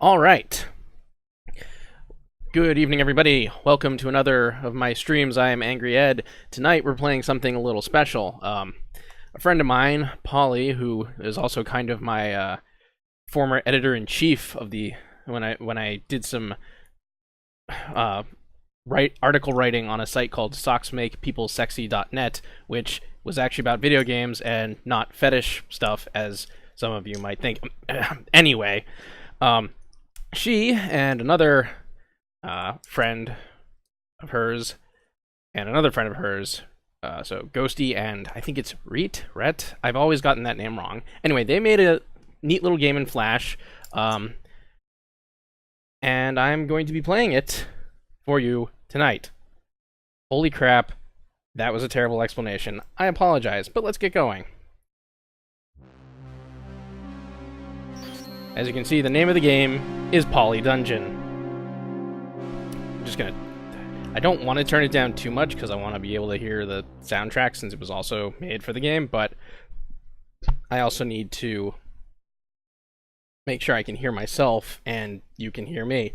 All right. Good evening, everybody. Welcome to another of my streams. I am Angry Ed. Tonight we're playing something a little special. A friend of mine, Polly, who is also kind of my former editor-in-chief of the when I did some article writing on a site called socksmakepeoplesexy.net, which was actually about video games and not fetish stuff, as some of you might think. Anyway, she and another friend of hers and another friend of hers, so Ghosty and I think it's Rhett. I've always gotten that name wrong. Anyway, they made a neat little game in Flash, and I'm going to be playing it for you tonight. Holy crap, that was a terrible explanation. I apologize, but let's get going. As you can see, the name of the game is Poly Dungeon. I'm just gonna... I don't want to turn it down too much because I want to be able to hear the soundtrack since it was also made for the game, but I also need to make sure I can hear myself and you can hear me.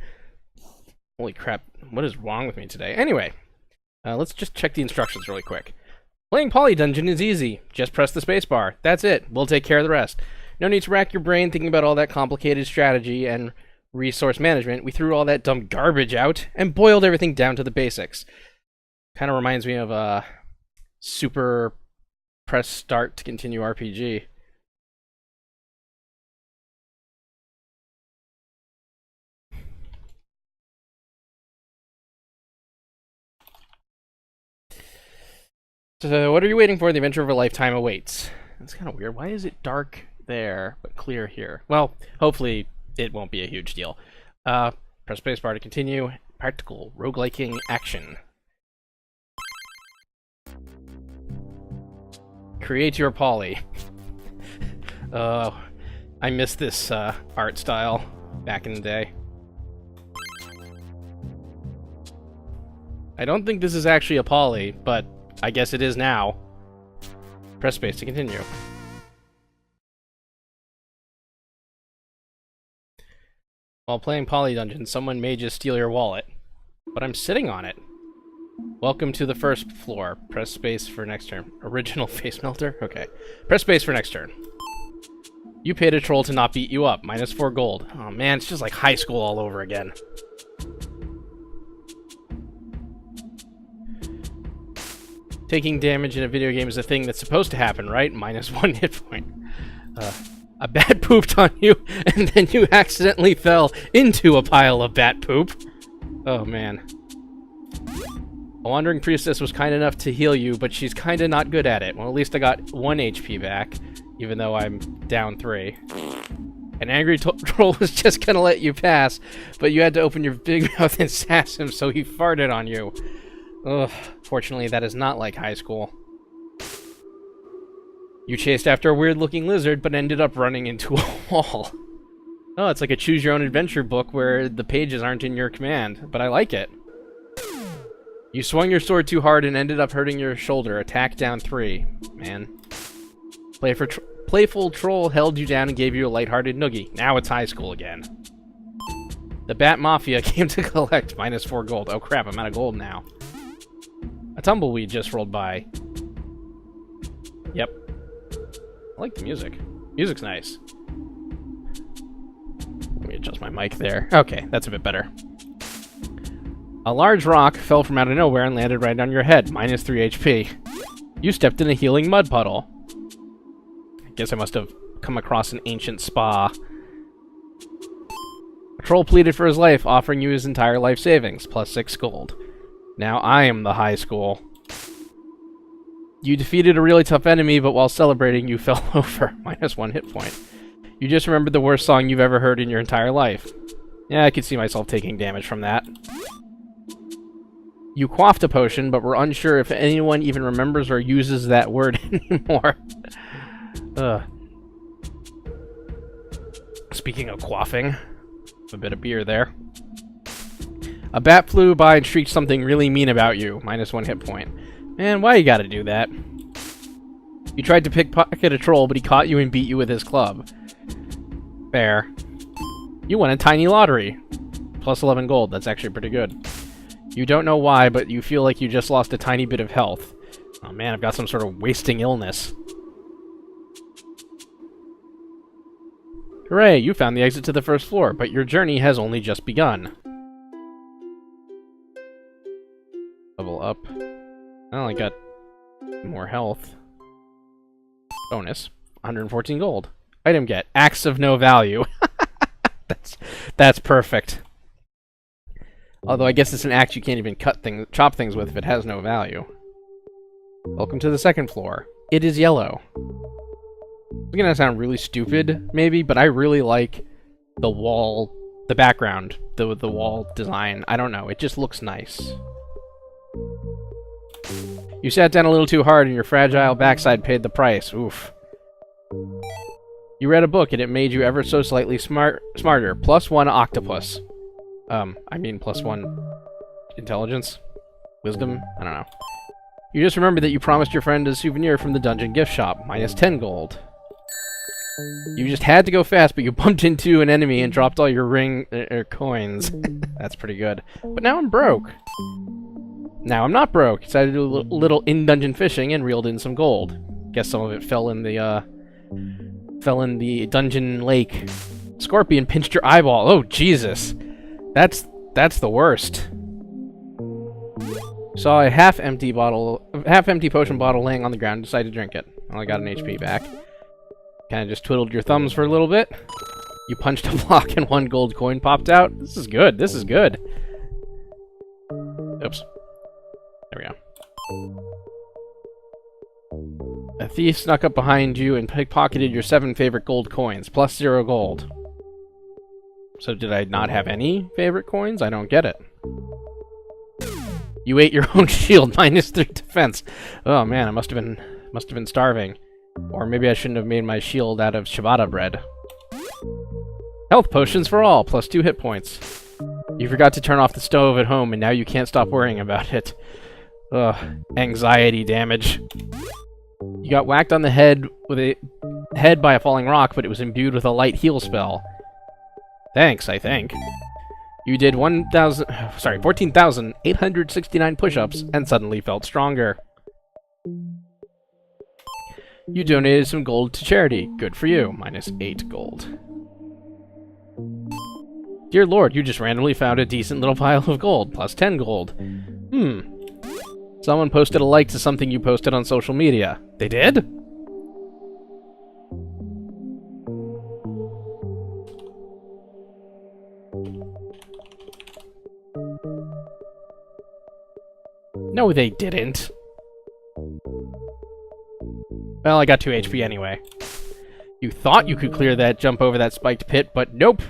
Holy crap, what is wrong with me today? Anyway, let's just check the instructions really quick. Playing Poly Dungeon is easy. Just press the spacebar. That's it. We'll take care of the rest. No need to rack your brain thinking about all that complicated strategy and resource management. We threw all that dumb garbage out and boiled everything down to the basics. Kind of reminds me of Super Press Start to Continue RPG. So, what are you waiting for? The adventure of a lifetime awaits. That's kind of weird. Why is it dark there, but clear here? Well, hopefully it won't be a huge deal. Press spacebar to continue. Practical rogueliking action. Create your Poly. I miss this art style back in the day. I don't think this is actually a Poly, but I guess it is now. Press space to continue. While playing Poly Dungeon, someone may just steal your wallet, but I'm sitting on it. Welcome to the first floor. Press space for next turn. Original face melter? Okay. Press space for next turn. You paid a troll to not beat you up. -4 gold. Oh man, it's just like high school all over again. Taking damage in a video game is a thing that's supposed to happen, right? -1 hit point. A bat pooped on you, and then you accidentally fell into a pile of bat poop. Oh, man. A wandering priestess was kind enough to heal you, but she's kinda not good at it. Well, at least I got 1 HP back, even though I'm down 3. An angry troll was just gonna let you pass, but you had to open your big mouth and sass him, so he farted on you. Ugh, fortunately, that is not like high school. You chased after a weird-looking lizard, but ended up running into a wall. Oh, it's like a choose-your-own-adventure book where the pages aren't in your command, but I like it. You swung your sword too hard and ended up hurting your shoulder. Attack down 3. Man. Playful troll held you down and gave you a lighthearted noogie. Now it's high school again. The Bat Mafia came to collect -4 gold. Oh crap, I'm out of gold now. A tumbleweed just rolled by. Yep. I like the music. Music's nice. Let me adjust my mic there. Okay, that's a bit better. A large rock fell from out of nowhere and landed right on your head. -3 HP. You stepped in a healing mud puddle. I guess I must have come across an ancient spa. A troll pleaded for his life, offering you his entire life savings, +6 gold. Now I am the high school. You defeated a really tough enemy, but while celebrating, you fell over. -1 hit point. You just remembered the worst song you've ever heard in your entire life. Yeah, I could see myself taking damage from that. You quaffed a potion, but were unsure if anyone even remembers or uses that word anymore. Ugh. Speaking of quaffing, a bit of beer there. A bat flew by and shrieked something really mean about you. -1 hit point. Man, why you gotta do that? You tried to pickpocket a troll, but he caught you and beat you with his club. Fair. You won a tiny lottery. Plus 11 gold. That's actually pretty good. You don't know why, but you feel like you just lost a tiny bit of health. Oh man, I've got some sort of wasting illness. Hooray, you found the exit to the first floor, but your journey has only just begun. Level up. I only got more health. Bonus. 114 gold. Item get. Axe of no value. That's perfect. Although I guess it's an axe you can't even chop things with if it has no value. Welcome to the second floor. It is yellow. It's gonna sound really stupid, maybe, but I really like the wall, the background, the wall design. I don't know, it just looks nice. You sat down a little too hard and your fragile backside paid the price. Oof. You read a book and it made you ever so slightly smarter. +1 octopus. I mean +1 intelligence? Wisdom? I don't know. You just remembered that you promised your friend a souvenir from the dungeon gift shop. -10 gold. You just had to go fast, but you bumped into an enemy and dropped all your coins. That's pretty good. But now I'm broke. Now I'm not broke. Decided to do a little in-dungeon fishing and reeled in some gold. Guess some of it fell in the dungeon lake. Scorpion pinched your eyeball. Oh Jesus, that's the worst. Saw a half-empty potion bottle laying on the ground. Decided to drink it. Well, I got an HP back. Kind of just twiddled your thumbs for a little bit. You punched a block and 1 gold coin popped out. This is good. This is good. Oops. There we go. A thief snuck up behind you and pickpocketed your 7 favorite gold coins, +0 gold. So did I not have any favorite coins? I don't get it. You ate your own shield, -3 defense. Oh man, I must have been starving. Or maybe I shouldn't have made my shield out of ciabatta bread. Health potions for all, +2 hit points. You forgot to turn off the stove at home and now you can't stop worrying about it. Ugh, anxiety damage. You got whacked on the head by a falling rock, but it was imbued with a light heal spell. Thanks, I think. You did 14,869 push-ups and suddenly felt stronger. You donated some gold to charity. Good for you. -8 gold. Dear Lord, you just randomly found a decent little pile of gold. +10 gold. Someone posted a like to something you posted on social media. They did? No, they didn't. Well, I got 2 HP anyway. You thought you could clear that jump over that spiked pit, but nope.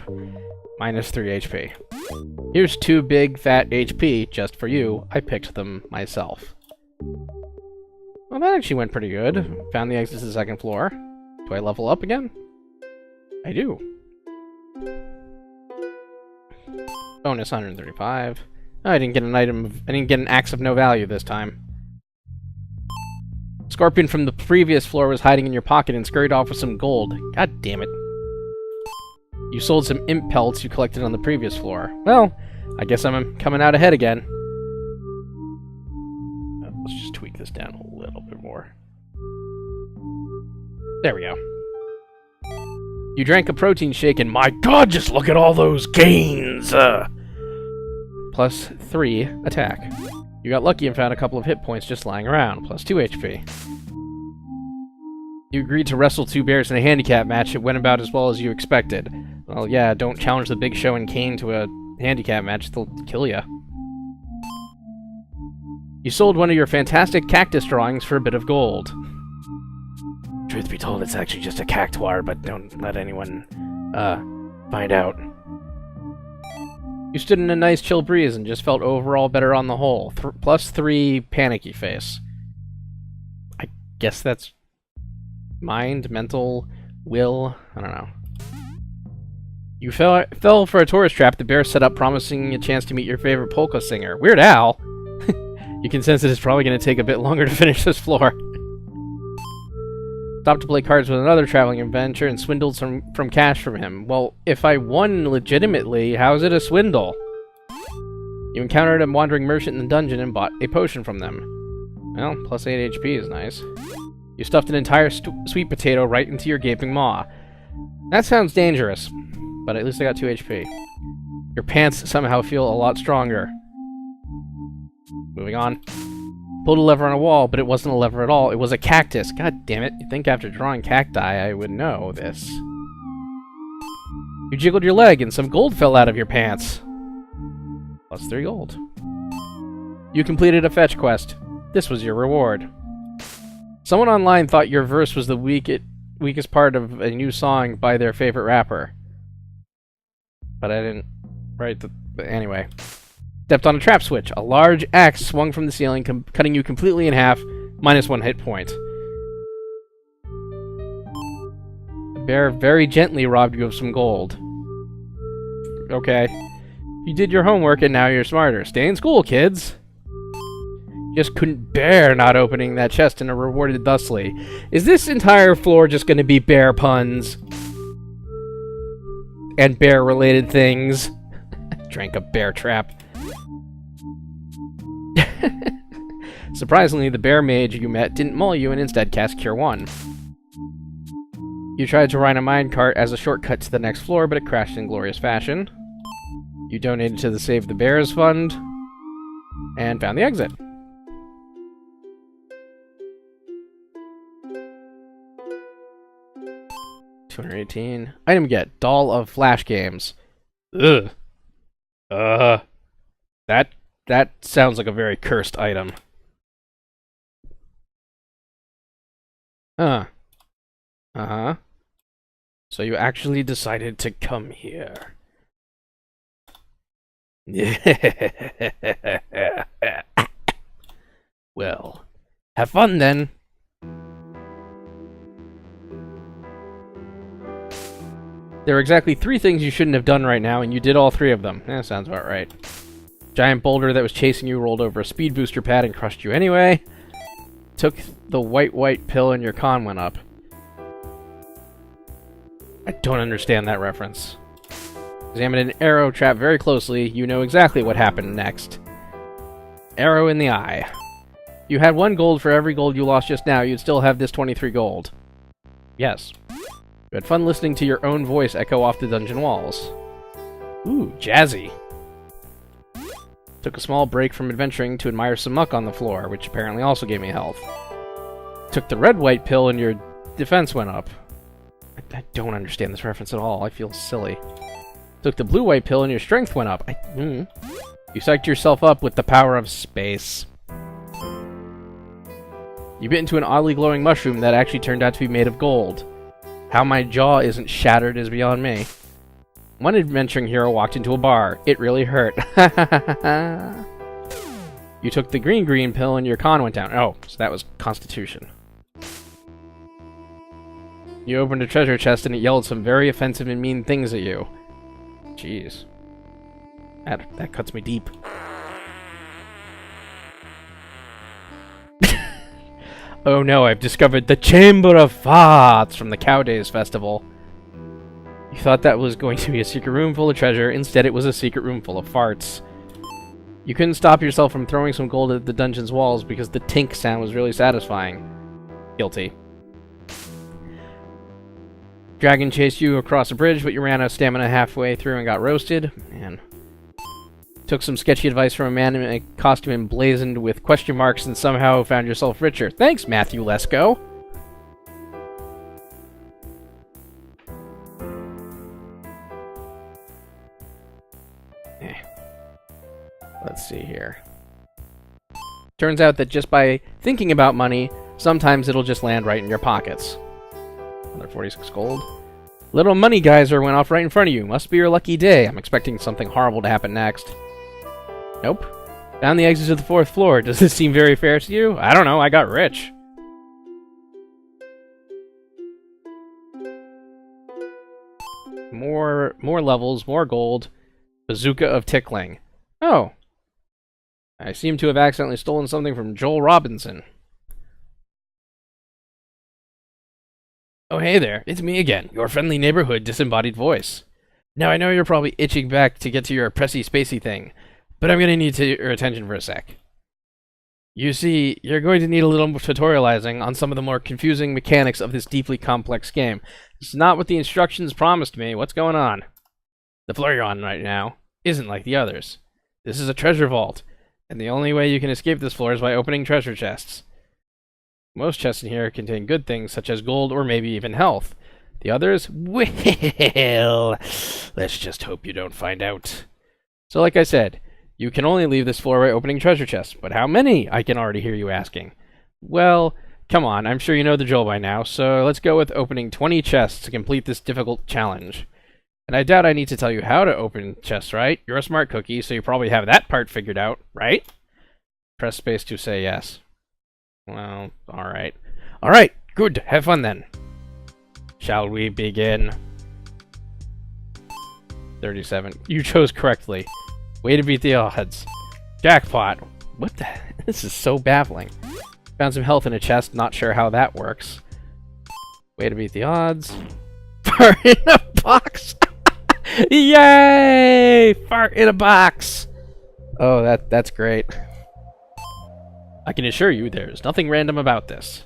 -3 HP. Here's 2 big, fat HP just for you. I picked them myself. Well, that actually went pretty good. Found the exit to the second floor. Do I level up again? I do. Bonus 135. Oh, I didn't get I didn't get an axe of no value this time. Scorpion from the previous floor was hiding in your pocket and scurried off with some gold. God damn it. You sold some imp pelts you collected on the previous floor. Well, I guess I'm coming out ahead again. Let's just tweak this down a little bit more. There we go. You drank a protein shake and my god, just look at all those gains! +3 attack. You got lucky and found a couple of hit points just lying around, +2 HP. You agreed to wrestle 2 bears in a handicap match. It went about as well as you expected. Well, yeah, don't challenge the Big Show and Kane to a handicap match. They'll kill ya. You sold one of your fantastic cactus drawings for a bit of gold. Truth be told, it's actually just a cactuar, but don't let anyone, find out. You stood in a nice chill breeze and just felt overall better on the whole. +3 panicky face. I guess that's mind, mental, will, I don't know. You fell for a tourist trap the bear set up, promising a chance to meet your favorite polka singer. Weird Al! You can sense that it's probably going to take a bit longer to finish this floor. Stopped to play cards with another traveling adventurer and swindled from cash from him. Well, if I won legitimately, how is it a swindle? You encountered a wandering merchant in the dungeon and bought a potion from them. Well, plus 8 HP is nice. You stuffed an entire sweet potato right into your gaping maw. That sounds dangerous, but at least I got 2 HP. Your pants somehow feel a lot stronger. Moving on. Pulled a lever on a wall, but it wasn't a lever at all. It was a cactus. God damn it. You'd think after drawing cacti I would know this. You jiggled your leg and some gold fell out of your pants. Plus 3 gold. You completed a fetch quest. This was your reward. Someone online thought your verse was the weakest part of a new song by their favorite rapper. But I didn't write the... Anyway. Stepped on a trap switch. A large axe swung from the ceiling, cutting you completely in half, minus 1 hit point. The bear very gently robbed you of some gold. Okay. You did your homework and now you're smarter. Stay in school, kids! Just couldn't bear not opening that chest and are rewarded thusly. Is this entire floor just gonna be bear puns? And bear-related things? Drank a bear trap. Surprisingly, the bear mage you met didn't maul you and instead cast Cure 1. You tried to ride a minecart as a shortcut to the next floor, but it crashed in glorious fashion. You donated to the Save the Bears Fund, and found the exit. $218. Item get. Doll of Flash Games. Ugh. That sounds like a very cursed item. Uh-huh. So you actually decided to come here. Well, have fun then. There are exactly 3 things you shouldn't have done right now, and you did all 3 of them. Sounds about right. Giant boulder that was chasing you rolled over a speed booster pad and crushed you anyway. Took the white pill and your con went up. I don't understand that reference. Examined an arrow trap very closely. You know exactly what happened next. Arrow in the eye. You had 1 gold for every gold you lost just now. You'd still have this 23 gold. Yes. You had fun listening to your own voice echo off the dungeon walls. Ooh, jazzy. Took a small break from adventuring to admire some muck on the floor, which apparently also gave me health. Took the red-white pill and your defense went up. I don't understand this reference at all. I feel silly. Took the blue-white pill and your strength went up. You psyched yourself up with the power of space. You bit into an oddly glowing mushroom that actually turned out to be made of gold. How my jaw isn't shattered is beyond me. One adventuring hero walked into a bar. It really hurt. You took the green pill and your con went down. Oh, so that was Constitution. You opened a treasure chest and it yelled some very offensive and mean things at you. Jeez. That cuts me deep. Oh no, I've discovered the Chamber of Farts from the Cow Days Festival. You thought that was going to be a secret room full of treasure. Instead, it was a secret room full of farts. You couldn't stop yourself from throwing some gold at the dungeon's walls because the tink sound was really satisfying. Guilty. Dragon chased you across a bridge, but you ran out of stamina halfway through and got roasted. Man. Took some sketchy advice from a man in a costume emblazoned with question marks and somehow found yourself richer. Thanks, Matthew Lesko! Let's see here. Turns out that just by thinking about money, sometimes it'll just land right in your pockets. Another 46 gold. Little money geyser went off right in front of you. Must be your lucky day. I'm expecting something horrible to happen next. Nope. Found the exit to the 4th floor. Does this seem very fair to you? I don't know. I got rich. More levels, more gold. Bazooka of Tickling. Oh. I seem to have accidentally stolen something from Joel Robinson. Oh, hey there, it's me again, your friendly neighborhood disembodied voice. Now, I know you're probably itching back to get to your pressy spacey thing, but I'm gonna need your attention for a sec. You see, you're going to need a little tutorializing on some of the more confusing mechanics of this deeply complex game. It's not what the instructions promised me. What's going on? The floor you're on right now isn't like the others. This is a treasure vault, and the only way you can escape this floor is by opening treasure chests. Most chests in here contain good things, such as gold or maybe even health. The others, well, let's just hope you don't find out. So like I said, you can only leave this floor by opening treasure chests, but how many? I can already hear you asking. Well, come on, I'm sure you know the drill by now, so let's go with opening 20 chests to complete this difficult challenge. And I doubt I need to tell you how to open chests, right? You're a smart cookie, so you probably have that part figured out, right? Press space to say yes. Well, alright. Alright, good. Have fun then. Shall we begin? 37. You chose correctly. Way to beat the odds. Jackpot. What the? This is so baffling. Found some health in a chest. Not sure how that works. Way to beat the odds. Fart in a box. Yay! Fart in a box. Oh, that's great. I can assure you there's nothing random about this.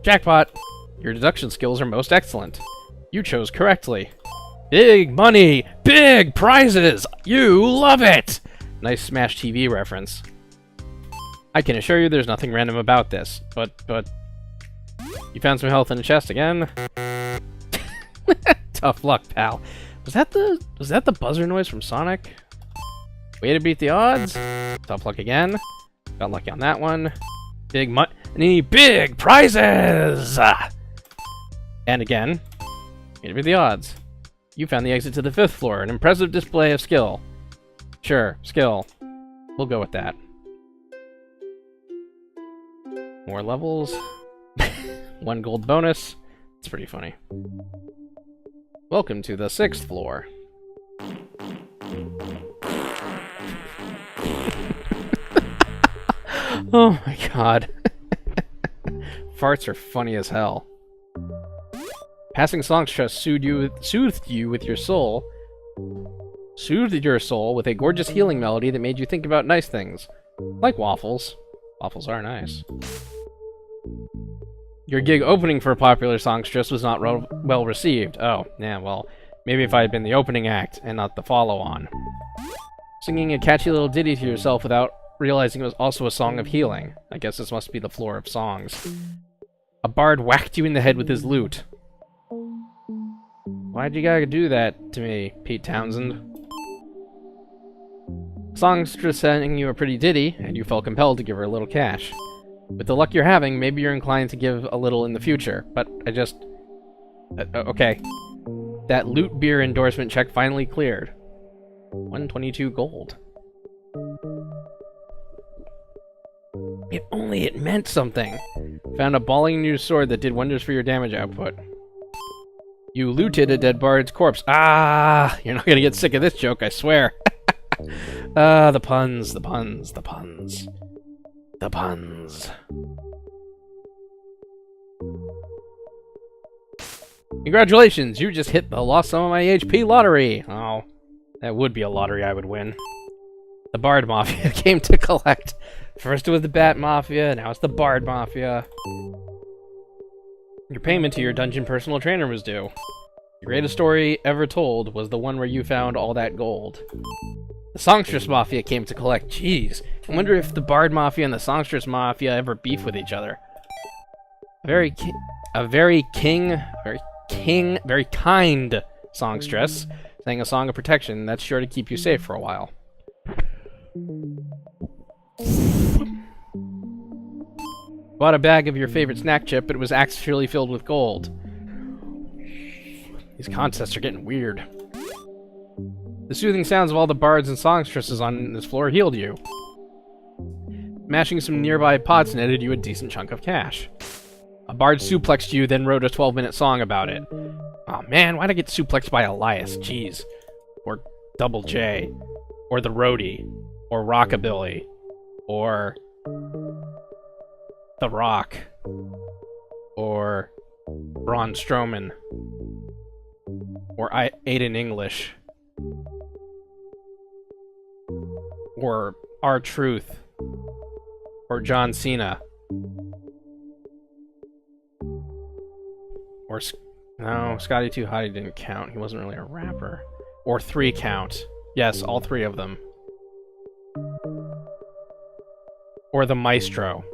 Jackpot! Your deduction skills are most excellent. You chose correctly. Big money! Big prizes! You love it! Nice Smash TV reference. I can assure you there's nothing random about this, but... You found some health in the chest again? Tough luck, pal. Was that the buzzer noise from Sonic? Way to beat the odds. Tough luck again. Got lucky on that one. Big money, big prizes! And again, way to beat the odds. You found the exit to the 5th floor, an impressive display of skill. Sure, skill. We'll go with that. More levels. 1 gold bonus. It's pretty funny. Welcome to the 6th floor. Oh my god. Farts are funny as hell. Passing songstress soothed you with your soul. Soothed your soul with a gorgeous healing melody that made you think about nice things. Like waffles. Waffles are nice. Your gig opening for a popular songstress was not well received. Oh, yeah, well, maybe if I had been the opening act and not the follow-on. Singing a catchy little ditty to yourself without realizing it was also a song of healing. I guess this must be the floor of songs. A bard whacked you in the head with his lute. Why'd you gotta do that to me, Pete Townsend? Songstress sang you a pretty ditty, and you felt compelled to give her a little cash. With the luck you're having, maybe you're inclined to give a little in the future, but I just... okay. That loot beer endorsement check finally cleared. 122 gold. If only it meant something. Found a balling new sword that did wonders for your damage output. You looted a dead bard's corpse. Ah! You're not gonna get sick of this joke, I swear. The puns, the puns, the puns. The puns. Congratulations, you just hit the lost some of my HP lottery. Oh, that would be a lottery I would win. The Bard Mafia came to collect. First it was the Bat Mafia, now it's the Bard Mafia. Your payment to your dungeon personal trainer was due. The greatest story ever told was the one where you found all that gold. The Songstress Mafia came to collect. Jeez, I wonder if the Bard Mafia and the Songstress Mafia ever beef with each other. Very kind songstress sang a song of protection that's sure to keep you safe for a while. Bought a bag of your favorite snack chip, but it was actually filled with gold. These contests are getting weird. The soothing sounds of all the bards and songstresses on this floor healed you. Mashing some nearby pots netted you a decent chunk of cash. A bard suplexed you, then wrote a 12-minute song about it. Oh man, why'd I get suplexed by Elias? Jeez. Or Double J. Or The Roadie. Or Rockabilly. Or... The Rock. Or... Braun Strowman. Or Aiden English. Or R-Truth. Or John Cena. Or... No, Scotty Too Hottie didn't count. He wasn't really a rapper. Or 3 count. Yes, all 3 of them. Or the Maestro.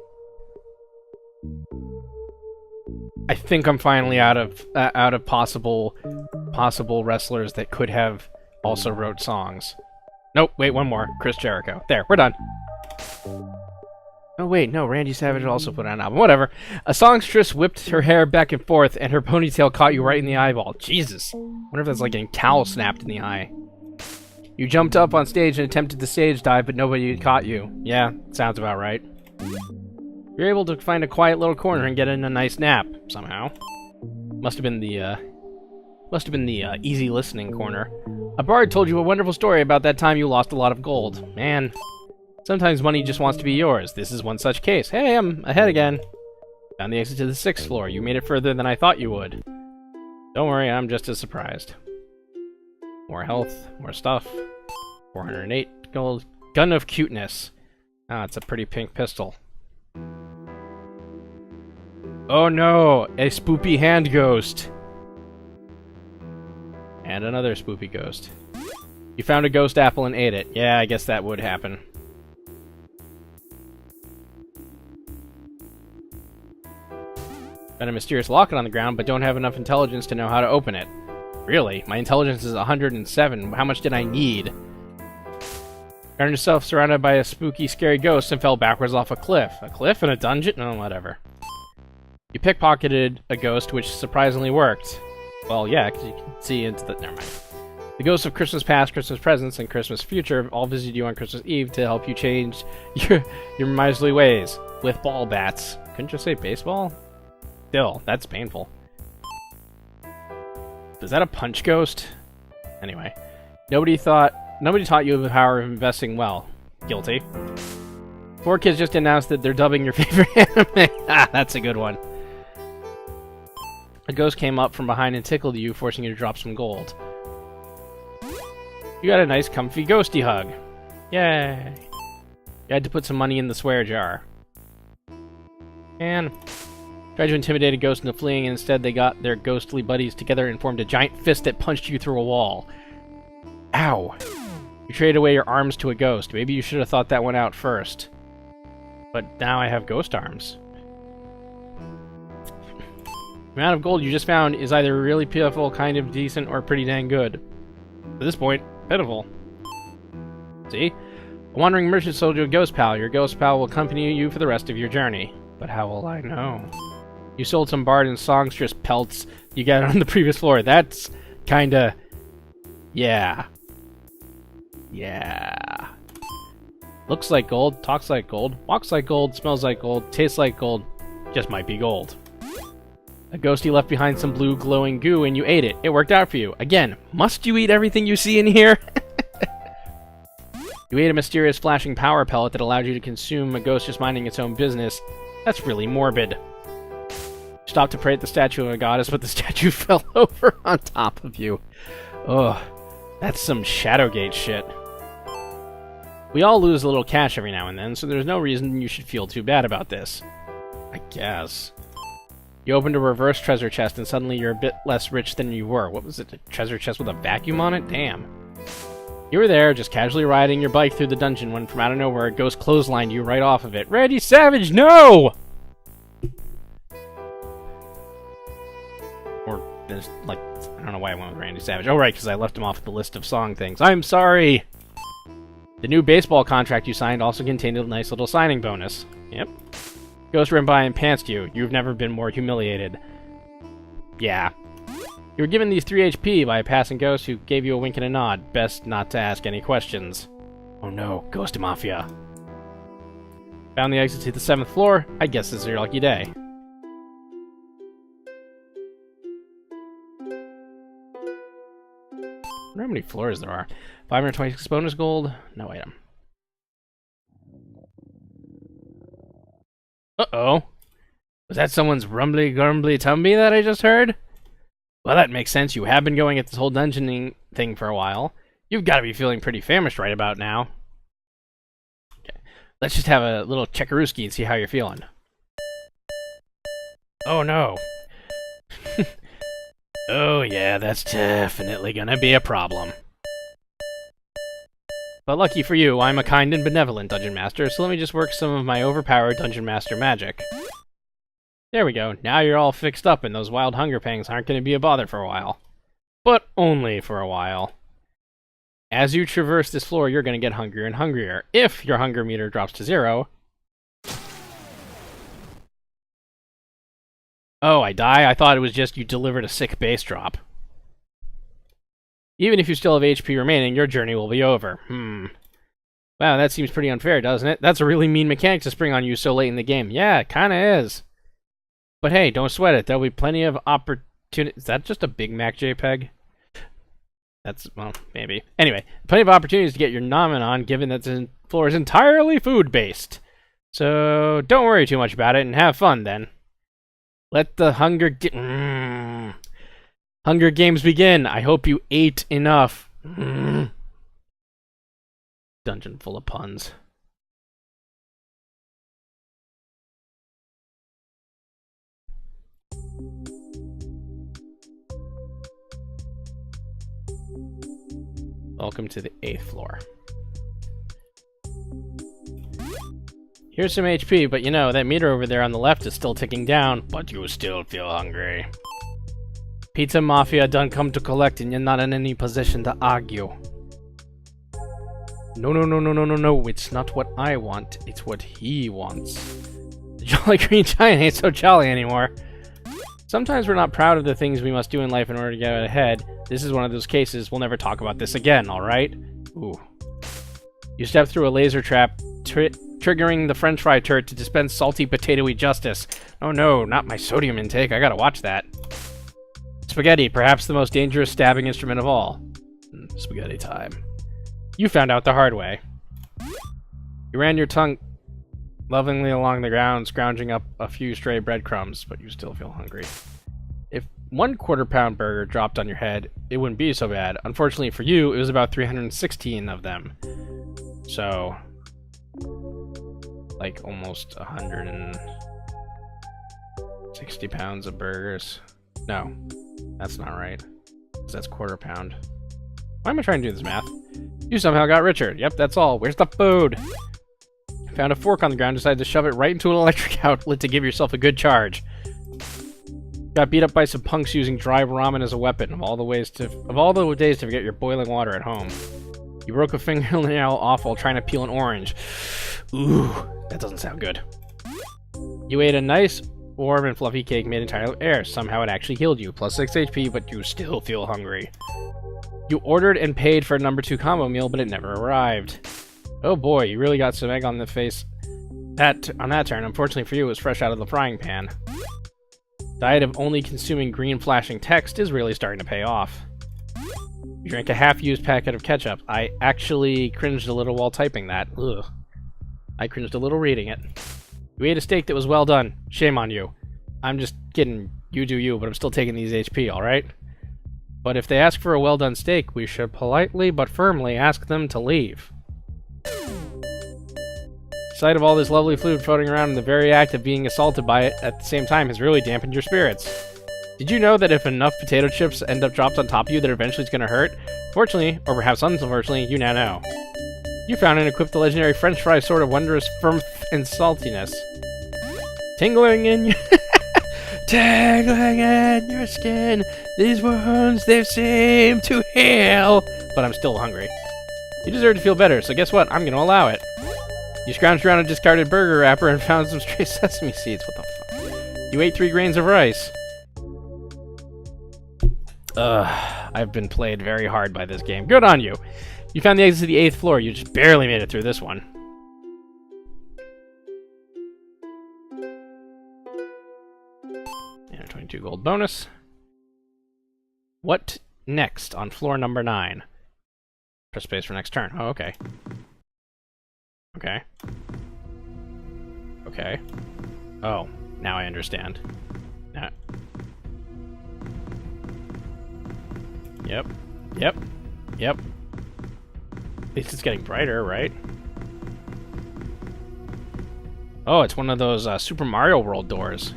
I think I'm finally out of possible wrestlers that could have also wrote songs. Nope, wait, one more. Chris Jericho. There, we're done. Oh wait, no, Randy Savage also put out an album. Whatever. A songstress whipped her hair back and forth, and her ponytail caught you right in the eyeball. Jesus. I wonder if that's like getting towel snapped in the eye. You jumped up on stage and attempted the stage dive, but nobody caught you. Yeah, sounds about right. You're able to find a quiet little corner and get in a nice nap, somehow. Must have been the easy listening corner. A bard told you a wonderful story about that time you lost a lot of gold. Man, sometimes money just wants to be yours. This is one such case. Hey, I'm ahead again. Found the exit to the 6th floor. You made it further than I thought you would. Don't worry, I'm just as surprised. More health, more stuff. 408 gold. Gun of cuteness. Ah, it's a pretty pink pistol. Oh no, a spoopy hand ghost. And another spoopy ghost. You found a ghost apple and ate it. Yeah, I guess that would happen. Found a mysterious locket on the ground, but don't have enough intelligence to know how to open it. Really? My intelligence is 107. How much did I need? Found yourself surrounded by a spooky, scary ghost and fell backwards off a cliff. A cliff in a dungeon? No, whatever. You pickpocketed a ghost, which surprisingly worked. Well, yeah, because you can see into the... Never mind. The ghosts of Christmas past, Christmas presents, and Christmas future all visit you on Christmas Eve to help you change your miserly ways. With ball bats. Couldn't you say baseball? Still, that's painful. Is that a punch ghost? Anyway. Nobody taught you the power of investing well. Guilty. 4Kids just announced that they're dubbing your favorite anime. Ah, that's a good one. A ghost came up from behind and tickled you, forcing you to drop some gold. You got a nice comfy ghosty hug. Yay! You had to put some money in the swear jar. And tried to intimidate a ghost into fleeing, and instead they got their ghostly buddies together and formed a giant fist that punched you through a wall. Ow! You traded away your arms to a ghost. Maybe you should have thought that one out first. But now I have ghost arms. The amount of gold you just found is either really pitiful, kind of decent, or pretty dang good. At this point, pitiful. See? A wandering merchant sold you a ghost pal. Your ghost pal will accompany you for the rest of your journey. But how will I know? You sold some bard and songstress pelts you got on the previous floor. That's kinda... Yeah. Yeah. Looks like gold, talks like gold, walks like gold, smells like gold, tastes like gold. Just might be gold. A ghostie left behind some blue glowing goo and you ate it. It worked out for you. Again, must you eat everything you see in here? You ate a mysterious flashing power pellet that allowed you to consume a ghost just minding its own business. That's really morbid. You stopped to pray at the statue of a goddess, but the statue fell over on top of you. Ugh, that's some Shadowgate shit. We all lose a little cash every now and then, so there's no reason you should feel too bad about this. I guess. You opened a reverse treasure chest, and suddenly you're a bit less rich than you were. What was it, a treasure chest with a vacuum on it? Damn. You were there, just casually riding your bike through the dungeon when from out of nowhere a ghost clotheslined you right off of it. Randy Savage, no! Or, there's, like, I don't know why I went with Randy Savage. Oh, right, because I left him off the list of song things. I'm sorry! The new baseball contract you signed also contained a nice little signing bonus. Yep. Ghost ran by and pantsed you. You've never been more humiliated. Yeah. You were given these 3 HP by a passing ghost who gave you a wink and a nod. Best not to ask any questions. Oh no, Ghost Mafia. Found the exit to the 7th floor. I guess this is your lucky day. I wonder how many floors there are. 526 bonus gold. No item. Uh-oh. Was that someone's rumbly grumbly tumby that I just heard? Well, that makes sense. You have been going at this whole dungeoning thing for a while. You've got to be feeling pretty famished right about now. Okay. Let's just have a little checkarooski and see how you're feeling. Oh, no. Oh, yeah, that's definitely gonna be a problem. But lucky for you, I'm a kind and benevolent Dungeon Master, so let me just work some of my overpowered Dungeon Master magic. There we go. Now you're all fixed up and those wild hunger pangs aren't going to be a bother for a while. But only for a while. As you traverse this floor, you're going to get hungrier and hungrier. If your hunger meter drops to 0... Oh, I die? I thought it was just you delivered a sick base drop. Even if you still have HP remaining, your journey will be over. Wow, that seems pretty unfair, doesn't it? That's a really mean mechanic to spring on you so late in the game. Yeah, it kinda is. But hey, don't sweat it. There'll be plenty of opportunity. Is that just a Big Mac JPEG? That's, well, maybe. Anyway, plenty of opportunities to get your nomin on, given that the floor is entirely food-based. So, don't worry too much about it, and have fun, then. Let the Hunger Games begin. I hope you ate enough. Dungeon full of puns. Welcome to the 8th floor. Here's some HP, but you know, that meter over there on the left is still ticking down, but you still feel hungry. Pizza Mafia done come to collect and you're not in any position to argue. No, it's not what I want, it's what he wants. The Jolly Green Giant ain't so jolly anymore. Sometimes we're not proud of the things we must do in life in order to get ahead. This is one of those cases. We'll never talk about this again, alright? Ooh. You step through a laser trap, triggering the french fry turret to dispense salty potatoey justice. Oh no, not my sodium intake. I gotta watch that. Spaghetti, perhaps the most dangerous stabbing instrument of all. Spaghetti time. You found out the hard way. You ran your tongue lovingly along the ground, scrounging up a few stray breadcrumbs, but you still feel hungry. If 1 quarter-pound burger dropped on your head, it wouldn't be so bad. Unfortunately for you, it was about 316 of them. So, like almost 160 pounds of burgers. No, that's not right. 'Cause that's quarter-pound. Why am I trying to do this math? You somehow got richer. Yep, that's all. Where's the food? Found a fork on the ground, decided to shove it right into an electric outlet to give yourself a good charge. Got beat up by some punks using dry ramen as a weapon. Of all the days to forget your boiling water at home. You broke a fingernail off while trying to peel an orange. Ooh, that doesn't sound good. You ate a nice, warm, and fluffy cake made entirely of air. Somehow it actually healed you. Plus 6 HP, but you still feel hungry. You ordered and paid for a number 2 combo meal, but it never arrived. Oh boy, you really got some egg on the face. On that turn, unfortunately for you, it was fresh out of the frying pan. Diet of only consuming green flashing text is really starting to pay off. You drank a half-used packet of ketchup. I actually cringed a little while typing that. Ugh. I cringed a little reading it. You ate a steak that was well done. Shame on you. I'm just kidding. You do you, but I'm still taking these HP, alright? But if they ask for a well-done steak, we should politely but firmly ask them to leave. The sight of all this lovely food floating around and the very act of being assaulted by it at the same time has really dampened your spirits. Did you know that if enough potato chips end up dropped on top of you, that eventually it's going to hurt? Fortunately, or perhaps unfortunately, you now know. You found and equipped the legendary French fry sword of wondrous firmth and saltiness. Tingling in your... Tingling in your skin. These wounds, they seem to heal. But I'm still hungry. You deserve to feel better, so guess what? I'm going to allow it. You scrounged around a discarded burger wrapper and found some stray sesame seeds. What the fuck? You ate 3 grains of rice. I've been played very hard by this game. Good on you. You found the exit to the 8th floor. You just barely made it through this one. And a 22 gold bonus. What next on floor number 9? Press space for next turn. Oh, okay. Okay. Okay. Oh. Now I understand. Yep. Yep. Yep. At least it's getting brighter, right? Oh, it's one of those Super Mario World doors.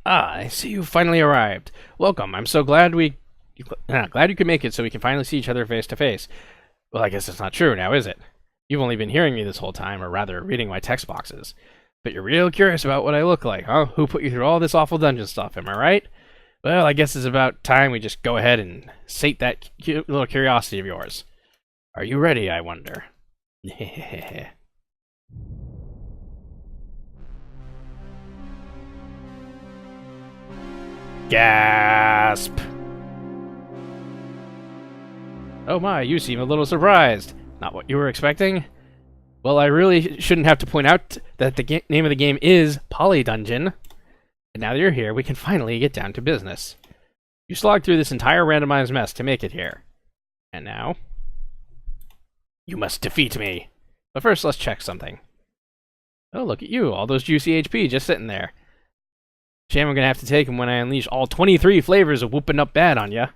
Ah, I see you finally arrived. Welcome. I'm so glad glad you could make it so we can finally see each other face to face. Well, I guess it's not true now, is it? You've only been hearing me this whole time, or rather, reading my text boxes. But you're real curious about what I look like, huh? Who put you through all this awful dungeon stuff, am I right? Well, I guess it's about time we just go ahead and sate that cute little curiosity of yours. Are you ready, I wonder? Gasp! Oh my, you seem a little surprised. Not what you were expecting? Well, I really shouldn't have to point out that the name of the game is Pungeon. And now that you're here, we can finally get down to business. You slogged through this entire randomized mess to make it here. And now, you must defeat me. But first, let's check something. Oh, look at you, all those juicy HP just sitting there. Shame I'm gonna have to take them when I unleash all 23 flavors of whooping up bad on ya.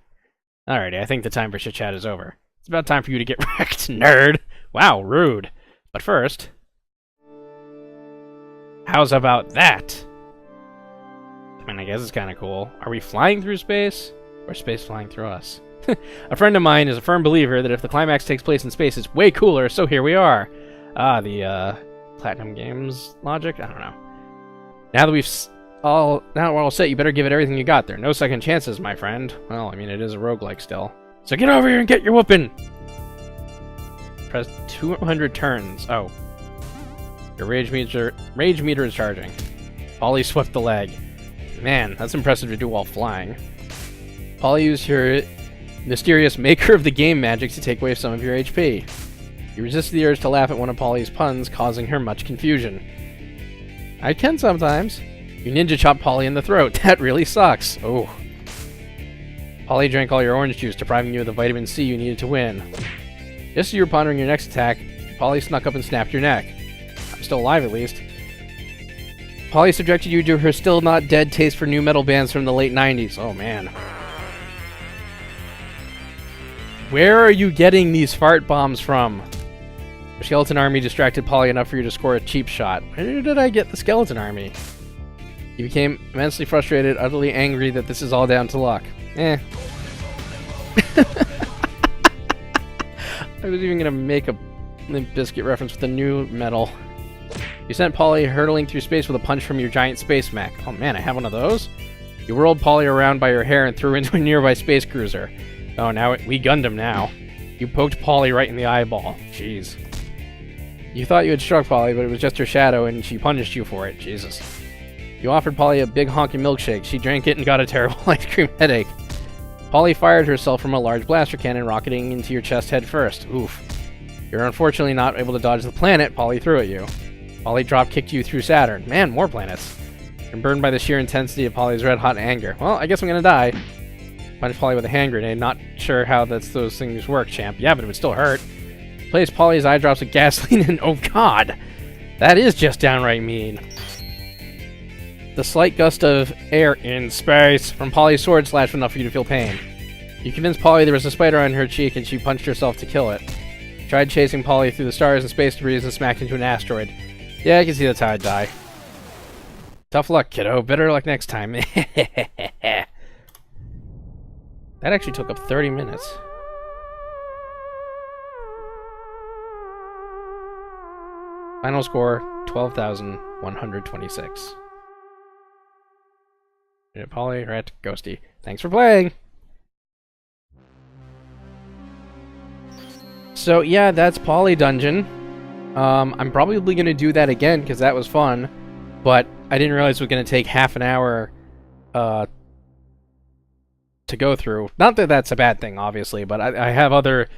Alrighty, I think the time for chit-chat is over. It's about time for you to get wrecked, nerd. Wow, rude. But first, how's about that? I mean, I guess it's kind of cool. Are we flying through space? Or space flying through us? A friend of mine is a firm believer that if the climax takes place in space, it's way cooler, so here we are. Ah, the, Platinum Games logic? I don't know. Now that we're all set, you better give it everything you got. There are no second chances, my friend. Well, I mean, it is a roguelike still. So get over here and get your whooping! Press 200 turns. Oh. Your rage meter is charging. Polly swept the leg. Man, that's impressive to do while flying. Polly used her mysterious maker of the game magic to take away some of your HP. You resisted the urge to laugh at one of Polly's puns, causing her much confusion. I can sometimes. You ninja chopped Polly in the throat. That really sucks. Oh. Polly drank all your orange juice, depriving you of the vitamin C you needed to win. Just as you were pondering your next attack, Polly snuck up and snapped your neck. I'm still alive, at least. Polly subjected you to her still not dead taste for new metal bands from the late 90s. Oh, man. Where are you getting these fart bombs from? The skeleton army distracted Polly enough for you to score a cheap shot. Where did I get the skeleton army? You became immensely frustrated, utterly angry that this is all down to luck. Eh. I was even gonna make a Limp Bizkit reference with the new metal. You sent Polly hurtling through space with a punch from your giant space mech. Oh man, I have one of those? You whirled Polly around by her hair and threw her into a nearby space cruiser. Oh, we Gundam now. You poked Polly right in the eyeball. Jeez. You thought you had struck Polly, but it was just her shadow, and she punished you for it. Jesus. You offered Polly a big honking milkshake. She drank it and got a terrible ice cream headache. Polly fired herself from a large blaster cannon, rocketing into your chest head first. Oof. You're unfortunately not able to dodge the planet Polly threw at you. Polly drop-kicked you through Saturn. Man, more planets. You're burned by the sheer intensity of Polly's red-hot anger. Well, I guess I'm gonna die. Punch Polly with a hand grenade. Not sure how those things work, champ. Yeah, but it would still hurt. Place Polly's eye drops of gasoline and... Oh, God! That is just downright mean. The slight gust of air in space from Polly's sword slashed enough for you to feel pain. You convinced Polly there was a spider on her cheek and she punched herself to kill it. Tried chasing Polly through the stars and space debris and smacked into an asteroid. Yeah, I can see that's how I'd die. Tough luck, kiddo. Better luck next time. That actually took up 30 minutes. Final score, 12,126. Polly, Rat, Ghosty. Thanks for playing! So yeah, that's Polly Dungeon. I'm probably going to do that again, because that was fun. But I didn't realize it was going to take half an hour to go through. Not that that's a bad thing, obviously, but I have other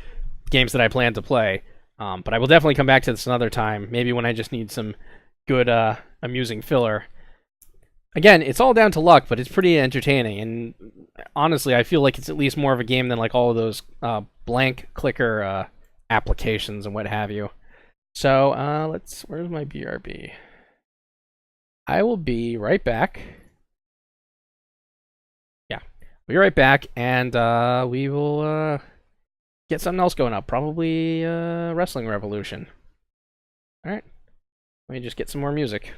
games that I plan to play. But I will definitely come back to this another time, maybe when I just need some good, amusing filler. Again, it's all down to luck, but it's pretty entertaining. And honestly, I feel like it's at least more of a game than like all of those blank clicker applications and what have you. So where's my BRB? I will be right back. Yeah, we'll be right back, and we will get something else going up. Probably Wrestling Revolution. All right, let me just get some more music.